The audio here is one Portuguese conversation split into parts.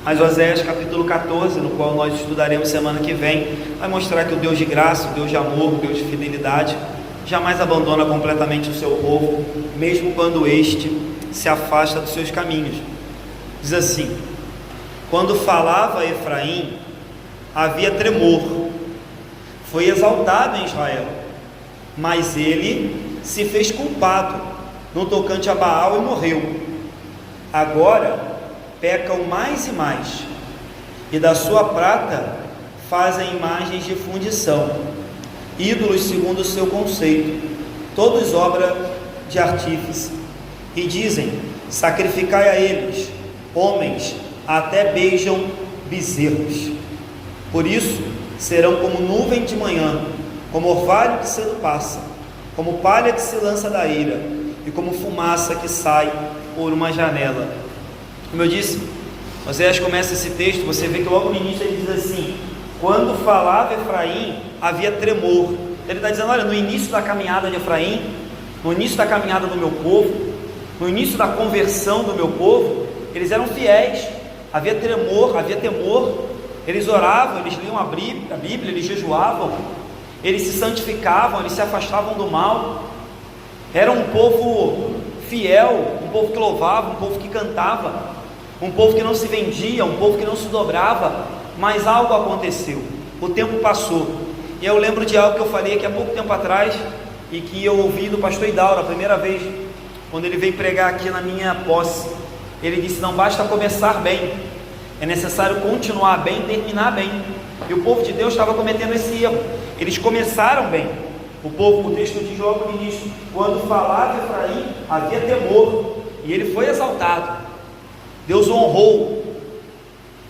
Mas Oséias capítulo 14, no qual nós estudaremos semana que vem, vai mostrar que o Deus de graça, o Deus de amor, o Deus de fidelidade, jamais abandona completamente o seu povo, mesmo quando este se afasta dos seus caminhos. Diz assim: quando falava Efraim, havia tremor, foi exaltado em Israel, mas ele se fez culpado no tocante a Baal e morreu. Agora pecam mais e mais, e da sua prata fazem imagens de fundição, ídolos segundo o seu conceito, todos obra de artífice, e dizem: sacrificai a eles, homens até beijam bezerros. Por isso serão como nuvem de manhã, como orvalho que cedo passa, como palha que se lança da eira, e como fumaça que sai por uma janela. Como eu disse, Oséias começa esse texto, você vê que logo no início ele diz assim: quando falava Efraim, havia tremor. Ele está dizendo: olha, no início da caminhada de Efraim, no início da caminhada do meu povo, no início da conversão do meu povo, eles eram fiéis, havia tremor, havia temor, eles oravam, eles liam a Bíblia, eles jejuavam, eles se santificavam, eles se afastavam do mal, era um povo fiel, um povo que louvava, um povo que cantava, um povo que não se vendia, um povo que não se dobrava. Mas algo aconteceu, o tempo passou, e eu lembro de algo que eu falei aqui há pouco tempo atrás, e que eu ouvi do pastor Idauro a primeira vez, quando ele veio pregar aqui na minha posse. Ele disse: não basta começar bem, é necessário continuar bem e terminar bem. E o povo de Deus estava cometendo esse erro. Eles começaram bem, o povo, o texto diz logo no início: quando falava Efraim, havia temor, e ele foi exaltado, Deus o honrou,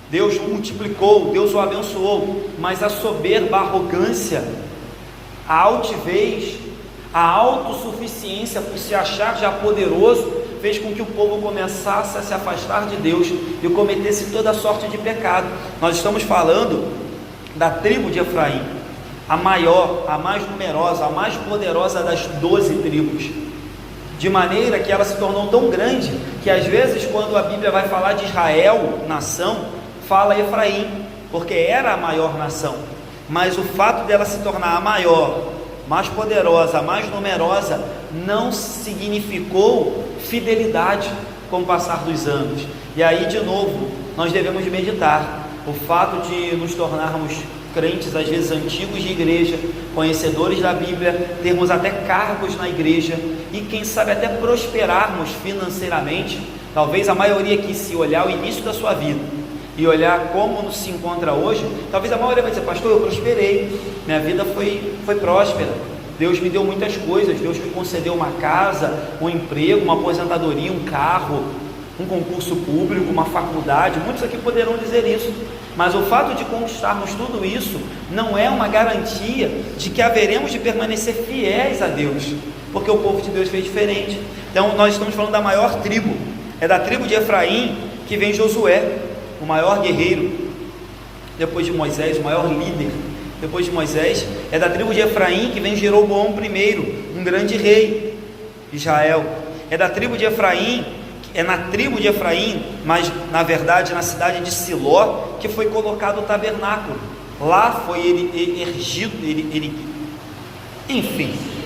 Deus o multiplicou, Deus o abençoou. Mas a soberba, a arrogância, a altivez, a autossuficiência por se achar já poderoso, fez com que o povo começasse a se afastar de Deus e cometesse toda sorte de pecado. Nós estamos falando da tribo de Efraim, a maior, a mais numerosa, a mais poderosa das 12 tribos, de maneira que ela se tornou tão grande, que às vezes quando a Bíblia vai falar de Israel, nação, fala Efraim, porque era a maior nação. Mas o fato dela se tornar a maior, mais poderosa, mais numerosa, não significou fidelidade com o passar dos anos. E aí, de novo, nós devemos meditar o fato de nos tornarmos crentes, às vezes antigos de igreja, conhecedores da Bíblia, termos até cargos na igreja e quem sabe até prosperarmos financeiramente. Talvez a maioria aqui, se olhar o início da sua vida e olhar como se encontra hoje, talvez a maioria vai dizer: pastor, eu prosperei, minha vida foi próspera, Deus me deu muitas coisas, Deus me concedeu uma casa, um emprego, uma aposentadoria, um carro, um concurso público, uma faculdade. Muitos aqui poderão dizer isso, mas o fato de conquistarmos tudo isso não é uma garantia de que haveremos de permanecer fiéis a Deus, porque o povo de Deus fez diferente. Então nós estamos falando da maior tribo, é da tribo de Efraim que vem Josué, o maior guerreiro, depois de Moisés, o maior líder, depois de Moisés. É da tribo de Efraim que vem Jeroboão I, um grande rei de Israel. É da tribo de Efraim, é na tribo de Efraim, mas na verdade na cidade de Siló, que foi colocado o tabernáculo. Lá foi ele erigido,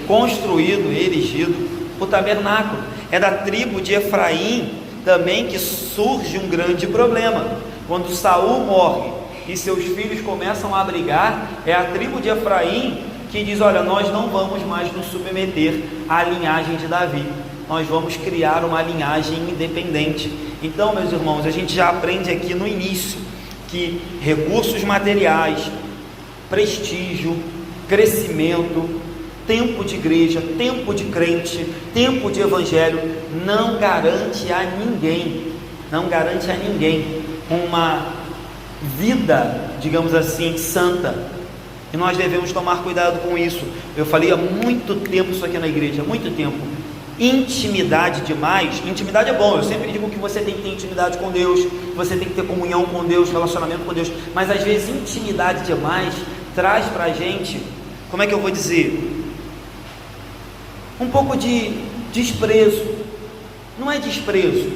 construído, erigido o tabernáculo. É da tribo de Efraim também que surge um grande problema. Quando Saul morre e seus filhos começam a brigar, é a tribo de Efraim que diz: olha, nós não vamos mais nos submeter à linhagem de Davi, nós vamos criar uma linhagem independente. Então, meus irmãos, a gente já aprende aqui no início que recursos materiais, prestígio, crescimento, tempo de igreja, tempo de crente, tempo de evangelho, não garante a ninguém uma vida, digamos assim, santa. E nós devemos tomar cuidado com isso. Eu falei há muito tempo isso aqui na igreja, há muito tempo. Intimidade demais, intimidade é bom, eu sempre digo que você tem que ter intimidade com Deus, você tem que ter comunhão com Deus, relacionamento com Deus, mas às vezes intimidade demais traz para a gente, como é que eu vou dizer, um pouco de desprezo. Não é desprezo,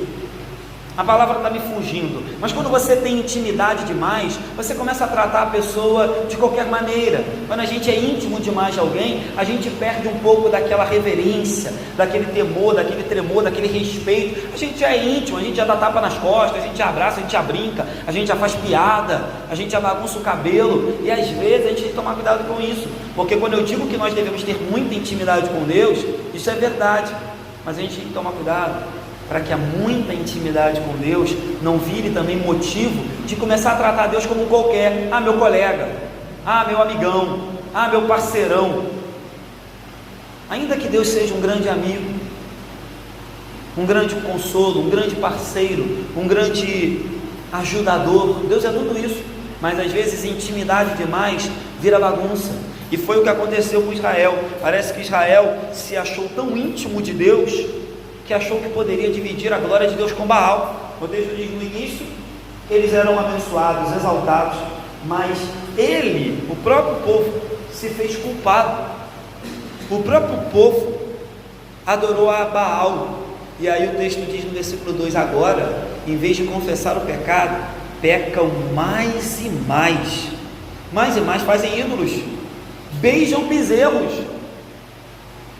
A palavra está me fugindo, mas quando você tem intimidade demais, você começa a tratar a pessoa de qualquer maneira. Quando a gente é íntimo demais de alguém, a gente perde um pouco daquela reverência, daquele temor, daquele tremor, daquele respeito. A gente já é íntimo, a gente já dá tapa nas costas, a gente já abraça, a gente já brinca, a gente já faz piada, a gente já bagunça o cabelo, e às vezes a gente tem que tomar cuidado com isso, porque quando eu digo que nós devemos ter muita intimidade com Deus, isso é verdade, mas a gente tem que tomar cuidado para que a muita intimidade com Deus não vire também motivo de começar a tratar Deus como qualquer, meu colega, meu amigão, meu parceirão. Ainda que Deus seja um grande amigo, um grande consolo, um grande parceiro, um grande ajudador, Deus é tudo isso, mas às vezes intimidade demais vira bagunça, e foi o que aconteceu com Israel. Parece que Israel se achou tão íntimo de Deus, que achou que poderia dividir a glória de Deus com Baal. O texto diz no início, eles eram abençoados, exaltados, mas ele, o próprio povo, se fez culpado. O próprio povo adorou a Baal, e aí o texto diz no versículo 2, agora, em vez de confessar o pecado, pecam mais e mais, fazem ídolos, beijam bezerros.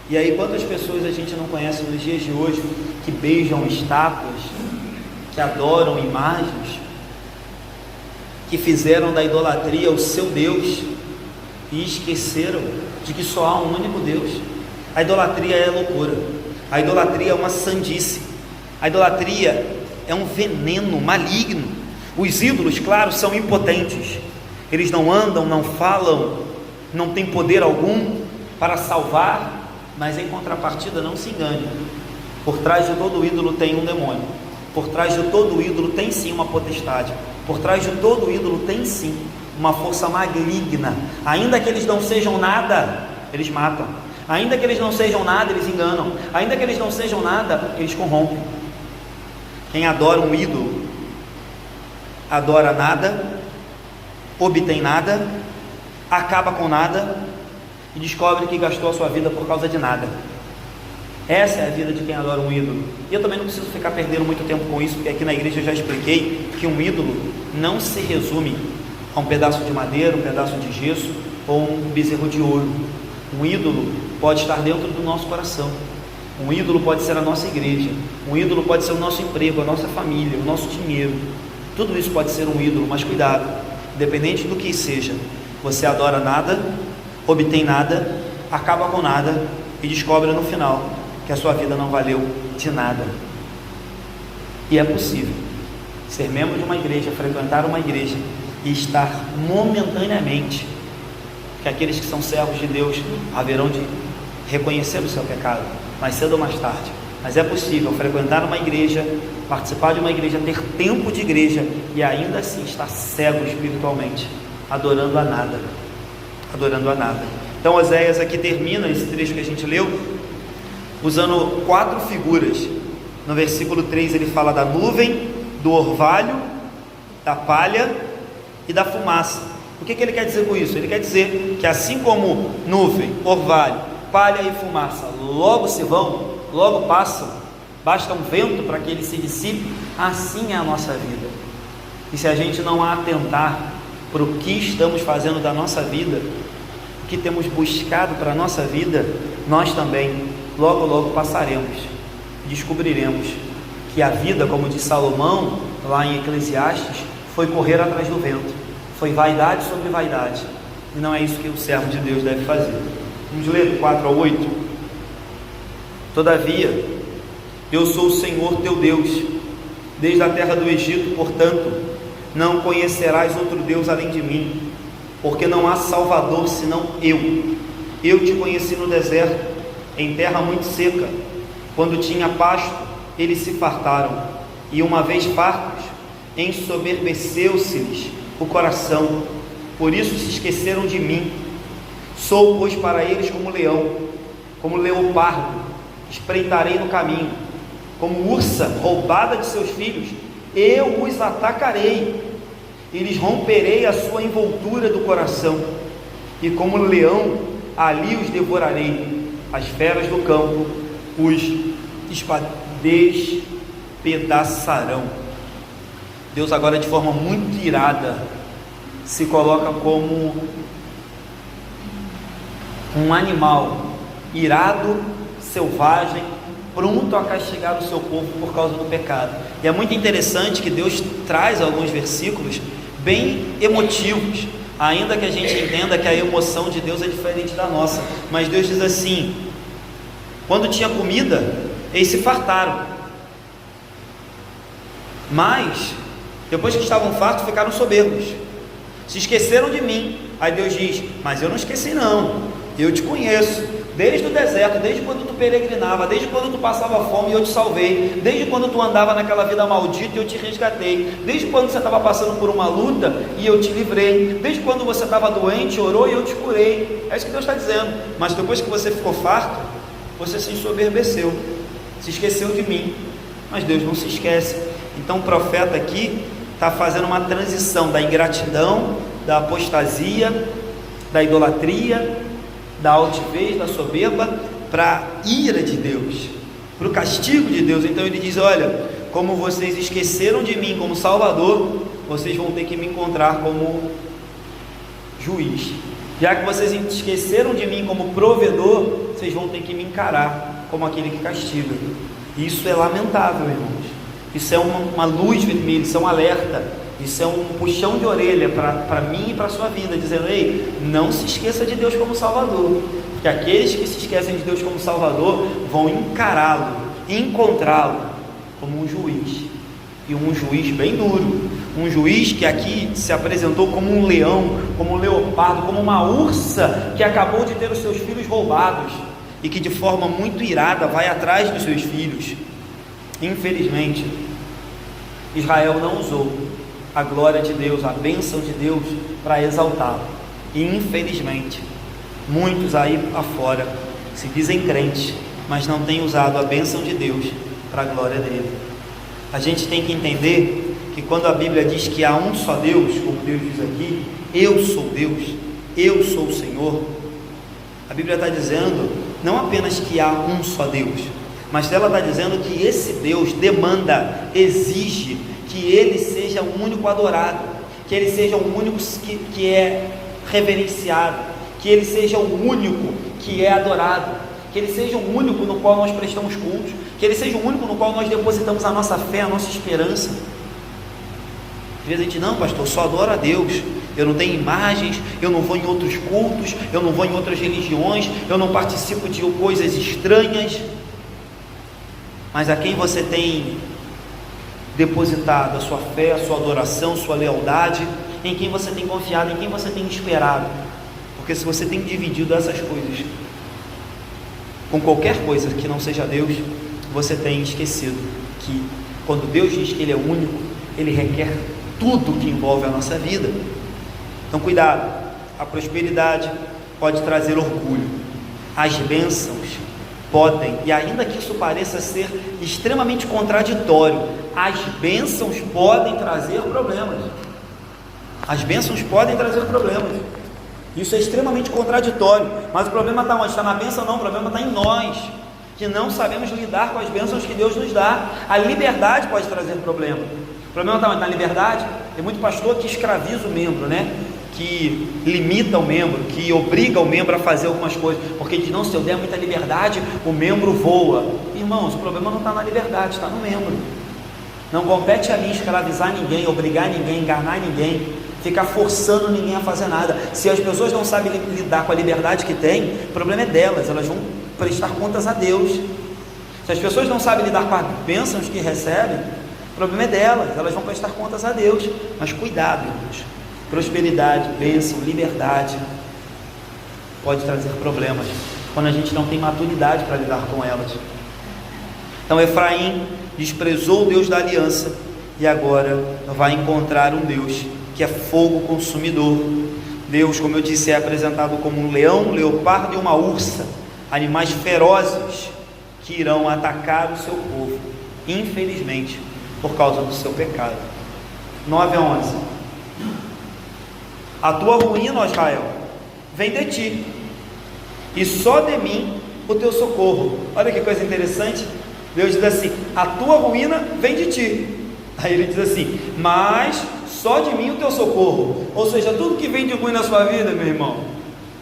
E aí quantas pessoas a gente não conhece nos dias de hoje, que beijam estátuas, que adoram imagens, que fizeram da idolatria o seu Deus, e esqueceram de que só há um único Deus. A idolatria é loucura, a idolatria é uma sandice, a idolatria é um veneno maligno. Os ídolos, claro, são impotentes, eles não andam, não falam, não têm poder algum para salvar, mas em contrapartida, não se engane, por trás de todo ídolo tem um demônio, por trás de todo ídolo tem sim uma potestade, por trás de todo ídolo tem sim uma força maligna. Ainda que eles não sejam nada, eles matam. Ainda que eles não sejam nada, eles enganam. Ainda que eles não sejam nada, eles corrompem. Quem adora um ídolo, adora nada, obtém nada, acaba com nada e descobre que gastou a sua vida por causa de nada. Essa é a vida de quem adora um ídolo. E eu também não preciso ficar perdendo muito tempo com isso, porque aqui na igreja eu já expliquei que um ídolo não se resume a um pedaço de madeira, um pedaço de gesso ou um bezerro de ouro. Um ídolo pode estar dentro do nosso coração. Um ídolo pode ser a nossa igreja, um ídolo pode ser o nosso emprego, a nossa família, o nosso dinheiro. Tudo isso pode ser um ídolo, mas cuidado, independente do que seja, você adora nada, obtém nada, acaba com nada e descobre no final que a sua vida não valeu de nada. E é possível ser membro de uma igreja, frequentar uma igreja e estar momentaneamente, que aqueles que são servos de Deus haverão de reconhecer o seu pecado, mais cedo ou mais tarde, mas é possível frequentar uma igreja, participar de uma igreja, ter tempo de igreja e ainda assim estar cego espiritualmente, adorando a nada. Então Oséias aqui termina esse trecho que a gente leu usando 4 figuras. No versículo 3 ele fala da nuvem, do orvalho, da palha e da fumaça. O que ele quer dizer com isso? Ele quer dizer que assim como nuvem, orvalho, palha e fumaça logo se vão, logo passam, basta um vento para que ele se dissipe, assim é a nossa vida. E se a gente não atentar para o que estamos fazendo da nossa vida, o que temos buscado para a nossa vida, nós também logo passaremos, descobriremos que a vida, como diz Salomão lá em Eclesiastes, foi correr atrás do vento, foi vaidade sobre vaidade, e não é isso que o servo de Deus deve fazer. Vamos ler do 4 ao 8. Todavia, eu sou o Senhor teu Deus, desde a terra do Egito, portanto, não conhecerás outro Deus além de mim, porque não há Salvador senão eu. Eu te conheci no deserto, em terra muito seca, quando tinha pasto, eles se fartaram, e uma vez fartos, ensoberbeceu-se-lhes o coração, por isso se esqueceram de mim. Sou, pois, para eles como leão, como leopardo, espreitarei no caminho, como ursa roubada de seus filhos, eu os atacarei, e lhes romperei a sua envoltura do coração, e como leão, ali os devorarei, as feras do campo os despedaçarão. Deus agora, de forma muito irada, se coloca como um animal irado, selvagem, pronto a castigar o seu povo por causa do pecado. E é muito interessante que Deus traz alguns versículos bem emotivos, ainda que a gente entenda que a emoção de Deus é diferente da nossa, mas Deus diz assim: quando tinha comida, eles se fartaram, mas depois que estavam fartos, ficaram soberbos, se esqueceram de mim. Aí Deus diz: mas eu não esqueci não, eu te conheço, desde o deserto, desde quando tu peregrinava, desde quando tu passava fome e eu te salvei, desde quando tu andava naquela vida maldita e eu te resgatei, desde quando você estava passando por uma luta e eu te livrei, desde quando você estava doente, orou e eu te curei. É isso que Deus está dizendo. Mas depois que você ficou farto, você se ensoberbeceu, se esqueceu de mim. Mas Deus não se esquece. Então o profeta aqui está fazendo uma transição da ingratidão, da apostasia, da idolatria, da altivez, da soberba, para a ira de Deus, para o castigo de Deus. Então ele diz: olha, como vocês esqueceram de mim como Salvador, vocês vão ter que me encontrar como juiz. Já que vocês esqueceram de mim como provedor, vocês vão ter que me encarar como aquele que castiga. Isso é lamentável, irmãos. Isso é uma luz vermelha, isso é um alerta, isso é um puxão de orelha para mim e para a sua vida, dizendo: ei, não se esqueça de Deus como Salvador, porque aqueles que se esquecem de Deus como Salvador vão encará-lo, encontrá-lo como um juiz, e um juiz bem duro, um juiz que aqui se apresentou como um leão, como um leopardo, como uma ursa que acabou de ter os seus filhos roubados, e que de forma muito irada vai atrás dos seus filhos. Infelizmente, Israel não usou a glória de Deus, a bênção de Deus para exaltá-lo, e infelizmente muitos aí afora se dizem crentes, mas não têm usado a bênção de Deus para a glória dele. A gente tem que entender que quando a Bíblia diz que há um só Deus, como Deus diz aqui, eu sou Deus, eu sou o Senhor, a Bíblia está dizendo não apenas que há um só Deus, mas ela está dizendo que esse Deus demanda, exige que Ele seja o único adorado, que Ele seja o único que é reverenciado, que Ele seja o único que é adorado, que Ele seja o único no qual nós prestamos cultos, que Ele seja o único no qual nós depositamos a nossa fé, a nossa esperança. Às vezes a gente: não, pastor, só adoro a Deus, eu não tenho imagens, eu não vou em outros cultos, eu não vou em outras religiões, eu não participo de coisas estranhas. Mas a quem você tem depositado a sua fé, a sua adoração, sua lealdade? Em quem você tem confiado, em quem você tem esperado? Porque se você tem dividido essas coisas com qualquer coisa que não seja Deus, você tem esquecido que quando Deus diz que Ele é único, Ele requer tudo que envolve a nossa vida. Então cuidado, a prosperidade pode trazer orgulho, as bênçãos podem, e ainda que isso pareça ser extremamente contraditório, as bênçãos podem trazer problemas. As bênçãos podem trazer problemas. Isso é extremamente contraditório, mas o problema está onde? Está na bênção? Não, o problema está em nós, que não sabemos lidar com as bênçãos que Deus nos dá. A liberdade pode trazer problema. O problema está onde? Na liberdade. Tem muito pastor que escraviza o membro, né? Que limita o membro, que obriga o membro a fazer algumas coisas, porque diz: não, se eu der muita liberdade, o membro voa. Irmãos, o problema não está na liberdade, está no membro. Não compete a mim escravizar ninguém, obrigar ninguém, enganar ninguém, ficar forçando ninguém a fazer nada. Se as pessoas não sabem lidar com a liberdade que têm, o problema é delas, elas vão prestar contas a Deus. Se as pessoas não sabem lidar com as bênçãos que recebem, o problema é delas, elas vão prestar contas a Deus. Mas cuidado, irmãos, prosperidade, bênção, liberdade pode trazer problemas quando a gente não tem maturidade para lidar com elas. Então Efraim desprezou o Deus da aliança e agora vai encontrar um Deus que é fogo consumidor. Deus, como eu disse, é apresentado como um leão, um leopardo e uma ursa, animais ferozes que irão atacar o seu povo, infelizmente, por causa do seu pecado. 9 a 11. A tua ruína, ó Israel, vem de ti, e só de mim o teu socorro. Olha que coisa interessante. Deus diz assim: a tua ruína vem de ti. Aí ele diz assim: mas só de mim o teu socorro. Ou seja, tudo que vem de ruim na sua vida, meu irmão,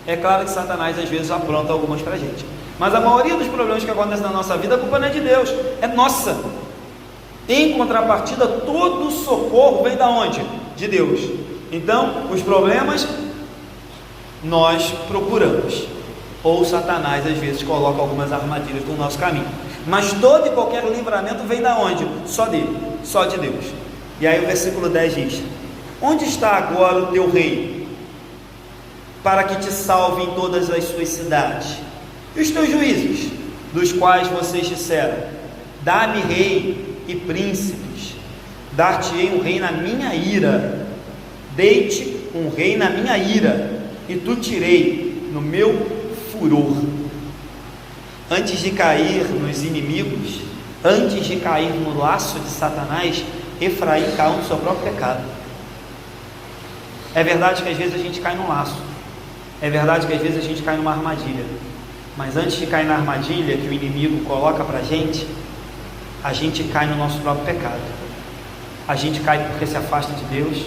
é claro que Satanás às vezes apronta algumas para a gente, mas a maioria dos problemas que acontecem na nossa vida, a culpa não é de Deus, é nossa. Em contrapartida, todo o socorro vem da onde? De Deus. Então, os problemas nós procuramos, ou Satanás às vezes coloca algumas armadilhas no nosso caminho, mas todo e qualquer livramento vem da onde? Só dele, só de Deus. E aí o versículo 10 diz: onde está agora o teu rei, para que te salve em todas as suas cidades? E os teus juízes, dos quais vocês disseram: dá-me rei e príncipes, dar-te-ei um rei na minha ira, dei-te um rei na minha ira, e tu tirei no meu furor. Antes de cair nos inimigos, antes de cair no laço de Satanás, Efraim caiu no seu próprio pecado. É verdade que às vezes a gente cai no laço, é verdade que às vezes a gente cai numa armadilha, mas antes de cair na armadilha que o inimigo coloca para a gente cai no nosso próprio pecado. A gente cai porque se afasta de Deus,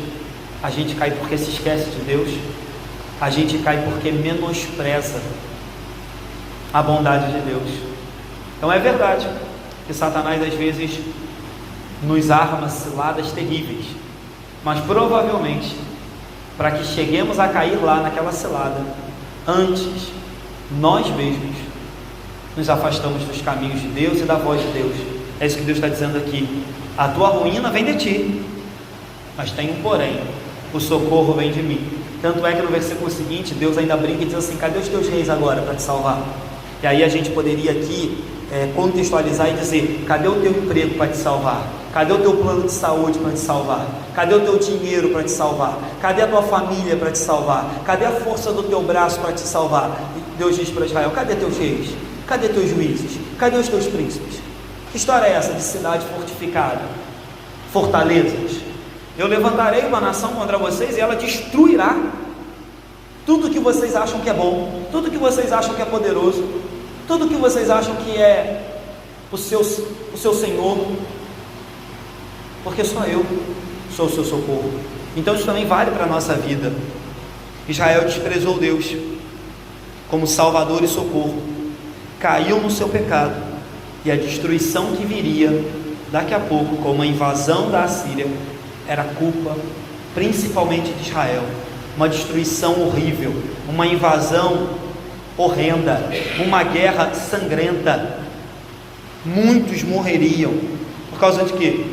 a gente cai porque se esquece de Deus, a gente cai porque menospreza a bondade de Deus. Então é verdade que Satanás às vezes nos arma ciladas terríveis, mas provavelmente para que cheguemos a cair lá naquela cilada, antes nós mesmos nos afastamos dos caminhos de Deus e da voz de Deus. É isso que Deus está dizendo aqui: a tua ruína vem de ti, mas tem um porém, o socorro vem de mim. Tanto é que no versículo seguinte Deus ainda brinca e diz assim: cadê os teus reis agora para te salvar? E aí a gente poderia aqui contextualizar e dizer: cadê o teu emprego para te salvar? Cadê o teu plano de saúde para te salvar? Cadê o teu dinheiro para te salvar? Cadê a tua família para te salvar? Cadê a força do teu braço para te salvar? E Deus diz para Israel: cadê teus reis? Cadê teus juízes? Cadê os teus príncipes? Que história é essa de cidade fortificada? Fortalezas? Eu levantarei uma nação contra vocês e ela destruirá tudo que vocês acham que é bom, tudo que vocês acham que é poderoso, tudo que vocês acham que é o seu Senhor, porque só eu sou o seu socorro. Então isso também vale para a nossa vida. Israel desprezou Deus como Salvador e socorro, caiu no seu pecado, e a destruição que viria daqui a pouco, como a invasão da Assíria, era culpa principalmente de Israel. Uma destruição horrível, uma invasão horrenda, uma guerra sangrenta. Muitos morreriam. Por causa de quê?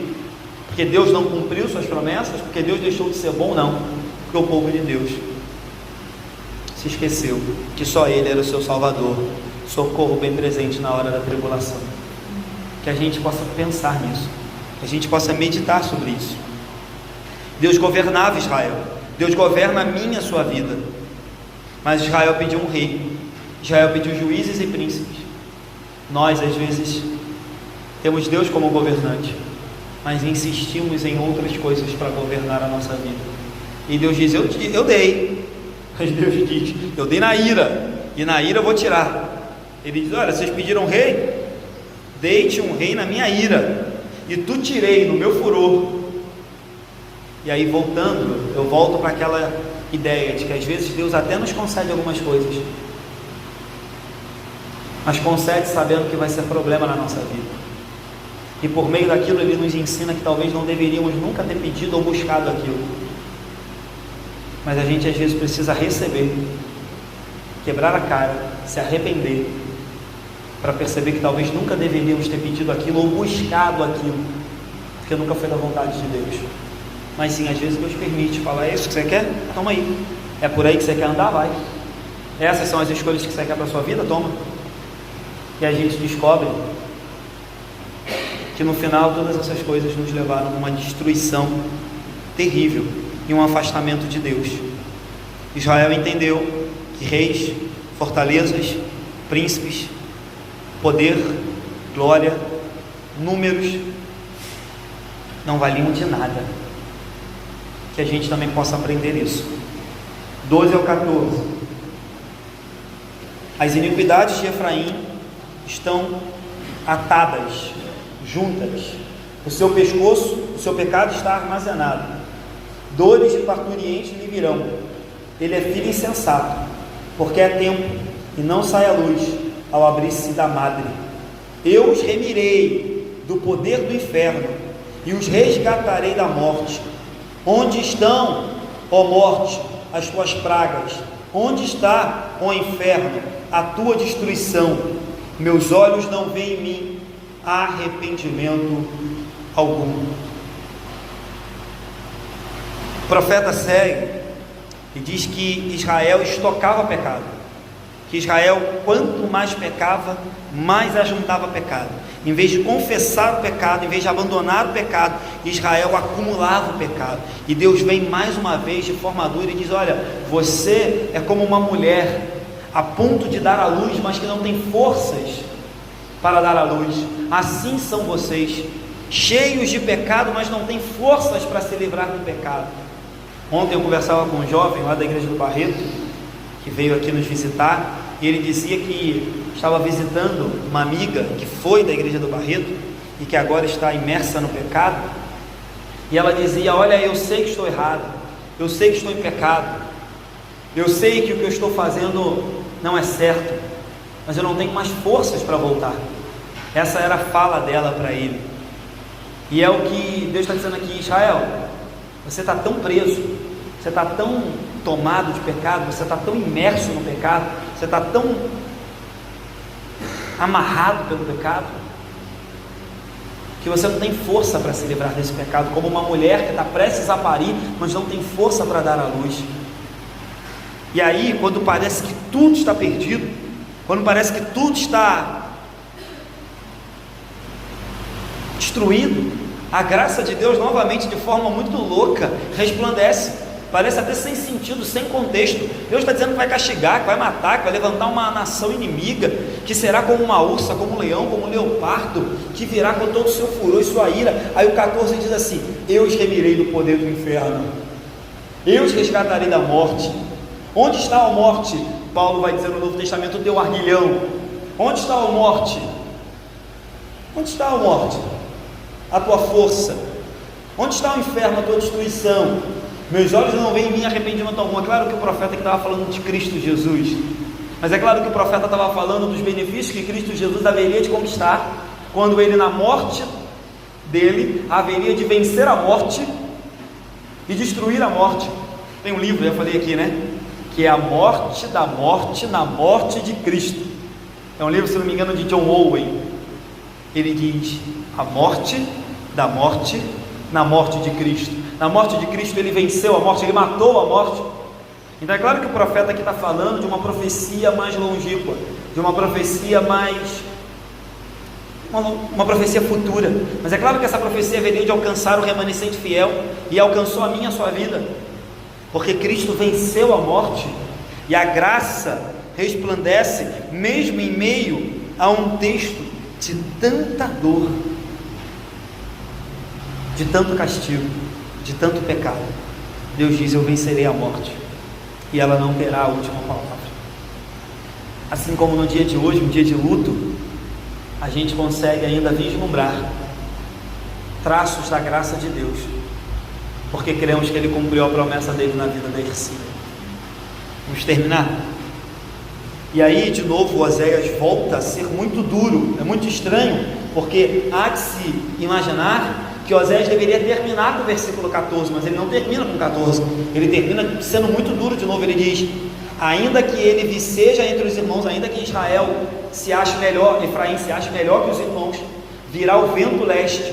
Porque Deus não cumpriu suas promessas? Porque Deus deixou de ser bom? Não. Porque o povo de Deus se esqueceu que só Ele era o seu Salvador, socorro bem presente na hora da tribulação. Que a gente possa pensar nisso, que a gente possa meditar sobre isso. Deus governava Israel, Deus governa a minha e a sua vida, mas Israel pediu um rei, Israel pediu juízes e príncipes. Nós às vezes temos Deus como governante, mas insistimos em outras coisas para governar a nossa vida. E Deus diz: eu dei. Mas Deus diz: eu dei na ira, e na ira eu vou tirar. Ele diz: olha, vocês pediram um rei? Dei-te um rei na minha ira, e tu tirei no meu furor. E aí eu volto para aquela ideia de que às vezes Deus até nos concede algumas coisas, mas concede sabendo que vai ser problema na nossa vida, e por meio daquilo Ele nos ensina que talvez não deveríamos nunca ter pedido ou buscado aquilo, mas a gente às vezes precisa receber, quebrar a cara, se arrepender, para perceber que talvez nunca deveríamos ter pedido aquilo ou buscado aquilo, porque nunca foi da vontade de Deus. Mas sim, às vezes Deus permite, fala: é isso que você quer? Toma aí. É por aí que você quer andar? Vai. Essas são as escolhas que você quer para a sua vida? Toma. E a gente descobre que no final todas essas coisas nos levaram a uma destruição terrível e um afastamento de Deus. Israel entendeu que reis, fortalezas, príncipes, poder, glória, números não valiam de nada. Que a gente também possa aprender isso. 12 ao 14. As iniquidades de Efraim estão atadas, juntas, O seu pescoço, o seu pecado está armazenado. Dores de parturiente lhe virão. Ele é filho insensato, porque é tempo e não sai a luz ao abrir-se da madre. Eu os remirei do poder do inferno e os resgatarei da morte. Onde estão, ó morte, as tuas pragas? Onde está, ó inferno, a tua destruição? Meus olhos não veem em mim arrependimento algum. O profeta segue e diz que Israel estocava pecado, que Israel, quanto mais pecava, mais ajuntava pecado. Em vez de confessar o pecado, em vez de abandonar o pecado, Israel acumulava o pecado. E Deus vem mais uma vez de forma dura e diz: olha, você é como uma mulher a ponto de dar à luz, mas que não tem forças para dar à luz. Assim são vocês, cheios de pecado, mas não têm forças para se livrar do pecado. Ontem eu conversava com um jovem lá da igreja do Barreto, que veio aqui nos visitar, e ele dizia que estava visitando uma amiga que foi da igreja do Barreto e que agora está imersa no pecado, e ela dizia: olha, eu sei que estou errado, eu sei que estou em pecado, eu sei que o que eu estou fazendo não é certo, mas eu não tenho mais forças para voltar. Essa era a fala dela para ele. E é o que Deus está dizendo aqui: Israel, você está tão preso, você está tão tomado de pecado, você está tão imerso no pecado, você está tão amarrado pelo pecado, que você não tem força para se livrar desse pecado, como uma mulher que está prestes a parir, mas não tem força para dar à luz. E aí, quando parece que tudo está perdido, quando parece que tudo está destruído, a graça de Deus novamente, de forma muito louca, resplandece. Parece até sem sentido, sem contexto. Deus está dizendo que vai castigar, que vai matar, que vai levantar uma nação inimiga, que será como uma ursa, como um leão, como um leopardo, que virá com todo o seu furor e sua ira. Aí o 14 diz assim: eu os remirei do poder do inferno, eu os resgatarei da morte. Onde está a morte? Paulo vai dizer no Novo Testamento: o teu arguilhão. Onde está a morte? Onde está a morte? A tua força. Onde está o inferno, a tua destruição? Meus olhos não veem em mim arrependimento algum. É claro que o profeta aqui estava falando de Cristo Jesus, mas é claro que o profeta estava falando dos benefícios que Cristo Jesus haveria de conquistar, quando ele, na morte dele, haveria de vencer a morte e destruir a morte. Tem um livro, já falei aqui, né? Que é A Morte da Morte na Morte de Cristo. É um livro, se não me engano, de John Owen. Ele diz: a morte da morte na morte de Cristo. Na morte de Cristo ele venceu a morte, ele matou a morte. Então é claro que o profeta aqui está falando de uma profecia mais longínqua, de uma profecia uma profecia futura. Mas é claro que essa profecia haveria de alcançar o remanescente fiel, e alcançou a minha e a sua vida, porque Cristo venceu a morte, e a graça resplandece mesmo em meio a um texto de tanta dor, de tanto castigo, de tanto pecado. Deus diz: eu vencerei a morte, e ela não terá a última palavra. Assim como no dia de hoje, um dia de luto, a gente consegue ainda vislumbrar traços da graça de Deus, porque cremos que Ele cumpriu a promessa dele na vida da Ercília. Vamos terminar? E aí, de novo, Oséias volta a ser muito duro. É muito estranho, porque há de se imaginar que Oséias deveria terminar com o versículo 14, mas ele não termina com 14, ele termina sendo muito duro de novo. Ele diz: ainda que ele viceja entre os irmãos, ainda que Israel se ache melhor, Efraim se ache melhor que os irmãos, virá o vento leste,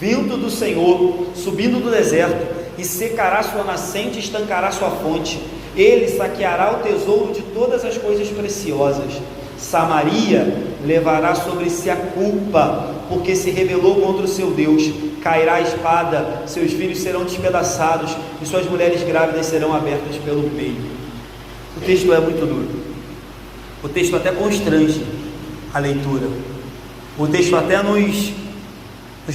vindo do Senhor, subindo do deserto, e secará sua nascente e estancará sua fonte. Ele saqueará o tesouro de todas as coisas preciosas. Samaria levará sobre si a culpa, porque se rebelou contra o seu Deus. Cairá a espada, seus filhos serão despedaçados, e suas mulheres grávidas serão abertas pelo meio. O texto é muito duro. O texto até constrange a leitura. O texto até nos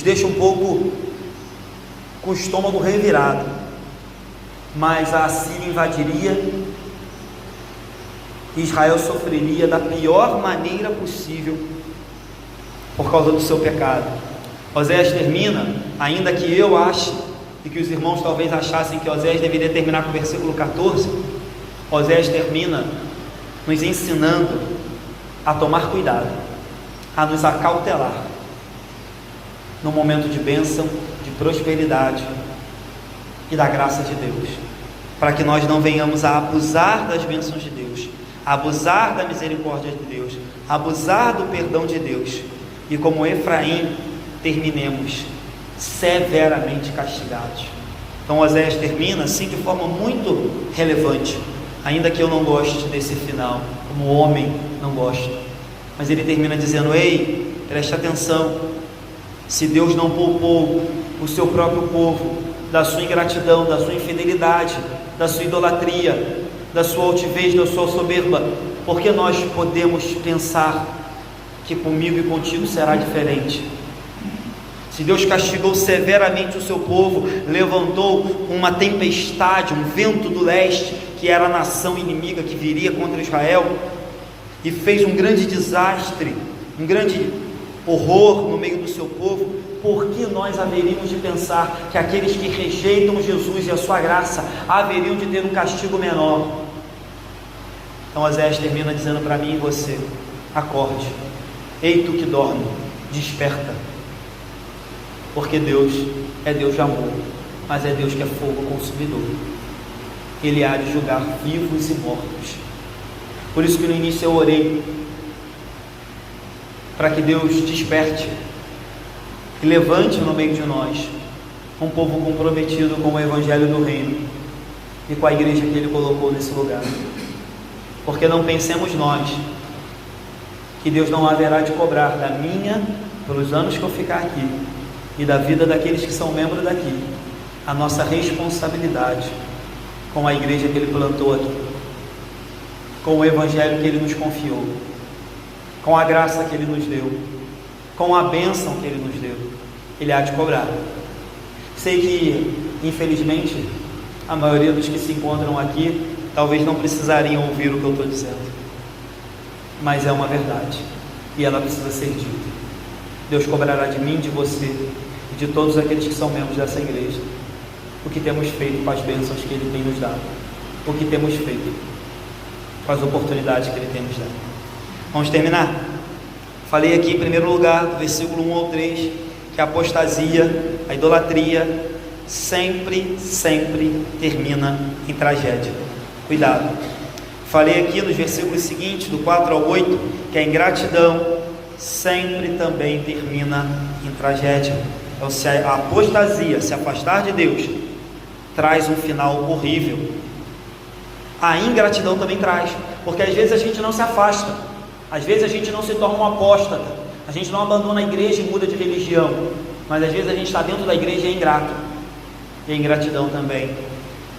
deixa um pouco com o estômago revirado. Mas a Assíria invadiria, e Israel sofreria da pior maneira possível por causa do seu pecado. Oséias termina, ainda que eu ache, e que os irmãos talvez achassem que Oséias deveria terminar com o versículo 14, Oséias termina nos ensinando a tomar cuidado, a nos acautelar no momento de bênção, de prosperidade e da graça de Deus, para que nós não venhamos a abusar das bênçãos de Deus, a abusar da misericórdia de Deus, a abusar do perdão de Deus, e como Efraim terminemos severamente castigados. Então Oséias termina assim de forma muito relevante, ainda que eu não goste desse final, como homem não gosto, mas ele termina dizendo: ei, preste atenção, se Deus não poupou o seu próprio povo da sua ingratidão, da sua infidelidade, da sua idolatria, da sua altivez, da sua soberba, por que nós podemos pensar que comigo e contigo será diferente? Se Deus castigou severamente o seu povo, levantou uma tempestade, um vento do leste, que era a nação inimiga que viria contra Israel, e fez um grande desastre, um grande horror no meio do seu povo, por que nós haveríamos de pensar que aqueles que rejeitam Jesus e a sua graça haveriam de ter um castigo menor? Então Oséias termina dizendo para mim e você: acorde, ei tu que dorme, desperta, porque Deus é Deus de amor, mas é Deus que é fogo consumidor. Ele há de julgar vivos e mortos. Por isso que no início eu orei para que Deus desperte e levante no meio de nós um povo comprometido com o evangelho do reino e com a igreja que Ele colocou nesse lugar. Porque não pensemos nós que Deus não haverá de cobrar da minha, pelos anos que eu ficar aqui, e da vida daqueles que são membros daqui, a nossa responsabilidade com a igreja que Ele plantou aqui, com o evangelho que Ele nos confiou, com a graça que Ele nos deu, com a bênção que Ele nos deu. Ele há de cobrar. Sei que, infelizmente, a maioria dos que se encontram aqui talvez não precisariam ouvir o que eu estou dizendo, mas é uma verdade e ela precisa ser dita. Deus cobrará de mim, de você e de todos aqueles que são membros dessa igreja o que temos feito com as bênçãos que Ele tem nos dado, o que temos feito com as oportunidades que Ele tem nos dado. Vamos terminar? Falei aqui em primeiro lugar, do versículo 1 ao 3, que a apostasia, a idolatria sempre termina em tragédia. Cuidado. Falei aqui nos versículos seguintes, do 4 ao 8, que a ingratidão sempre também termina em tragédia. Então, se a apostasia, se afastar de Deus, traz um final horrível, a ingratidão também traz, porque às vezes a gente não se afasta, às vezes a gente não se torna um apóstata, a gente não abandona a igreja e muda de religião, mas às vezes a gente está dentro da igreja e é ingrato, e a ingratidão também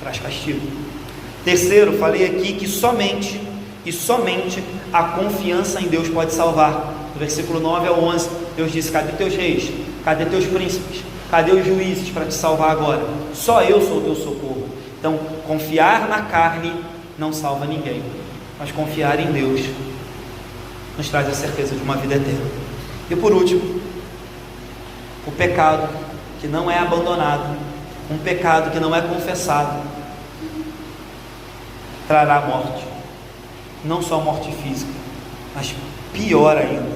traz castigo. Terceiro, falei aqui que somente a confiança em Deus pode salvar. No versículo 9 ao 11, Deus disse: cadê teus reis? Cadê teus príncipes? Cadê os juízes para te salvar agora? Só eu sou o teu socorro. Então, confiar na carne não salva ninguém, mas confiar em Deus nos traz a certeza de uma vida eterna. E por último, o pecado que não é abandonado, um pecado que não é confessado, trará morte. Não só morte física, mas pior ainda,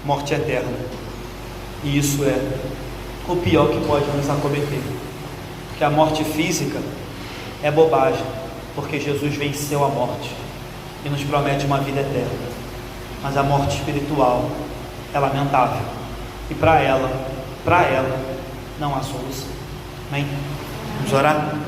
morte eterna. E isso é o pior que pode nos acometer, porque a morte física é bobagem, porque Jesus venceu a morte e nos promete uma vida eterna. Mas a morte espiritual é lamentável, e para ela não há solução. Amém? Vamos orar?